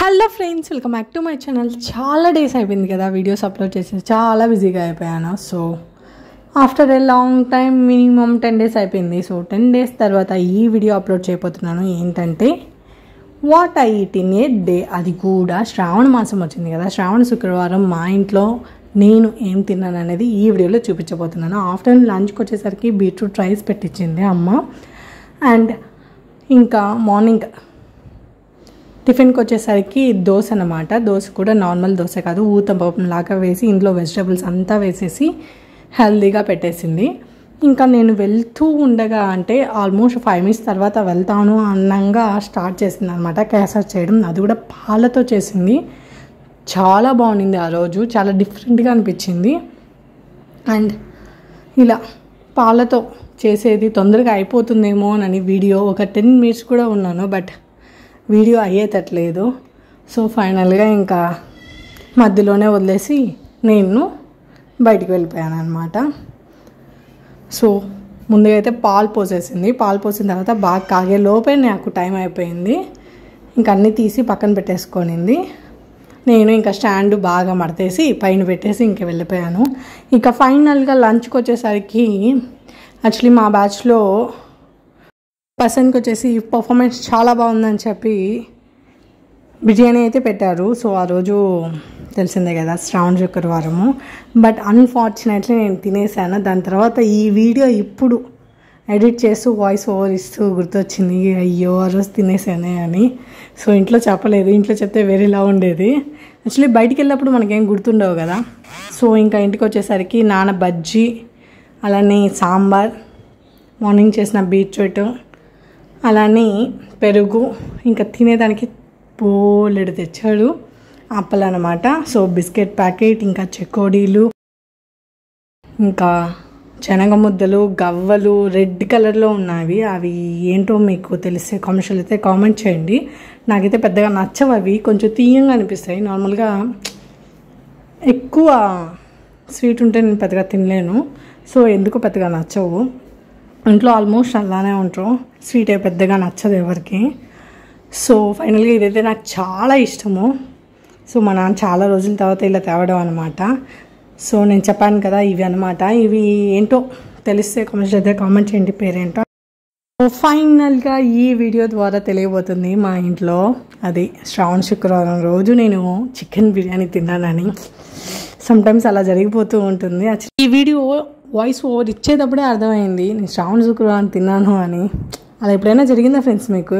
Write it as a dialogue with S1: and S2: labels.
S1: Hello friends, welcome back to my channel. చాలా days అయిపోయింది కదా వీడియోస్ అప్లోడ్ చేసి, చాలా బిజీగా అయిపోయాను. So after a long time, minimum 10 days అయిపోయింది. సో 10 days తర్వాత ఈ వీడియో అప్లోడ్ చేయబోతున్నాను. ఏంటంటే what I eat in a day. అది కూడా శ్రావణ మాసం వచ్చింది కదా, శ్రావణ శుక్రవారం మా ఇంట్లో నేను ఏం తిన్నాను అనేది ఈ వీడియోలో చూపించబోతున్నాను. ఆఫ్టర్నూన్ లంచ్కి వచ్చేసరికి బీట్రూట్ రైస్ పెట్టించింది అమ్మ. అండ్ ఇంకా మార్నింగ్ టిఫిన్కి వచ్చేసరికి దోశ అన్నమాట. దోశ కూడా నార్మల్ దోశ కాదు, ఊతపప్పు లాగా వేసి ఇంట్లో వెజిటబుల్స్ అంతా వేసేసి హెల్తీగా పెట్టేసింది. ఇంకా నేను వెళ్తూ ఉండగా, అంటే ఆల్మోస్ట్ 5 minutes తర్వాత వెళ్తాను అన్నంగా స్టార్ట్ చేసింది అనమాట కేసర్ చేయడం. అది కూడా పాలతో చేసింది. చాలా బాగుండింది ఆ రోజు, చాలా డిఫరెంట్గా అనిపించింది. అండ్ ఇలా పాలతో చేసేది తొందరగా అయిపోతుందేమో అని వీడియో ఒక 10 minutes కూడా ఉన్నాను, బట్ వీడియో అయ్యేటట్లేదు. సో ఫైనల్గా ఇంకా మధ్యలోనే వదిలేసి నేను బయటికి వెళ్ళిపోయాను అనమాట. సో ముందుగా అయితే పాలు పోసేసింది. పాలు పోసిన తర్వాత బాగా కాగే లోపే నాకు టైం అయిపోయింది. ఇంక అన్నీ తీసి పక్కన పెట్టేసుకొనింది. నేను ఇంకా స్టాండ్ బాగా మడతేసి పైన పెట్టేసి ఇంక వెళ్ళిపోయాను. ఇక ఫైనల్గా లంచ్కి వచ్చేసరికి యాక్చువల్లీ మా బ్యాచ్లో పర్సన్కి వచ్చేసి పర్ఫార్మెన్స్ చాలా బాగుందని చెప్పి బిర్యానీ అయితే పెట్టారు. సో ఆ రోజు తెలిసిందే కదా శ్రావణ శుక్రవారము, బట్ అన్ఫార్చునేట్లీ నేను తినేసాను. దాని తర్వాత ఈ వీడియో ఇప్పుడు ఎడిట్ చేస్తూ వాయిస్ ఓవర్ ఇస్తూ గుర్తొచ్చింది, అయ్యో ఆ రోజు తినేసానే అని. సో ఇంట్లో చెప్పలేదు, ఇంట్లో చెప్తే వేరేలా ఉండేది. యాక్చువల్లీ బయటికి వెళ్ళినప్పుడు మనకేం గుర్తుండవు కదా. సో ఇంకా ఇంటికి వచ్చేసరికి నాన్న బజ్జీ, అలానే సాంబార్, మార్నింగ్ చేసిన బీట్రూట్, అలానే పెరుగు, ఇంకా తినేదానికి బోలెడు తెచ్చాడు అప్పలు అనమాట. సో బిస్కెట్ ప్యాకెట్, ఇంకా చెకోడీలు, ఇంకా శనగ ముద్దలు, గవ్వలు రెడ్ కలర్లో ఉన్నవి. అవి ఏంటో మీకు తెలిస్తే కామెంట్స్లో అయితే కామెంట్ చేయండి. నాకైతే పెద్దగా నచ్చవు, అవి కొంచెం తీయంగా అనిపిస్తాయి. నార్మల్గా ఎక్కువ స్వీట్ ఉంటే నేను పెద్దగా తినలేను, సో ఎందుకు పెద్దగా నచ్చవు. ఇంట్లో ఆల్మోస్ట్ అలానే ఉంటారు, స్వీట్ పెద్దగా నచ్చదు ఎవరికి. సో ఫైనల్గా ఇదైతే నాకు చాలా ఇష్టము. సో మా నాన్న చాలా రోజుల తర్వాత ఇలా తేవడం అనమాట. సో నేను చెప్పాను కదా ఇవి అనమాట. ఇవి ఏంటో తెలిస్తే కామెంట్స్ అయితే కామెంట్ చేయండి పేరేంటో. సో ఫైనల్గా ఈ వీడియో ద్వారా తెలియబోతుంది మా ఇంట్లో అది శ్రావణ శుక్రవారం రోజు నేను చికెన్ బిర్యానీ తిన్నానని. సమ్టైమ్స్ అలా జరిగిపోతూ ఉంటుంది. ఈ వీడియో వాయిస్ ఓవర్ ఇచ్చేటప్పుడే అర్థమైంది నేను శ్రావణ శుక్రవారం తిన్నాను అని. అలా ఎప్పుడైనా జరిగిందా ఫ్రెండ్స్ మీకు?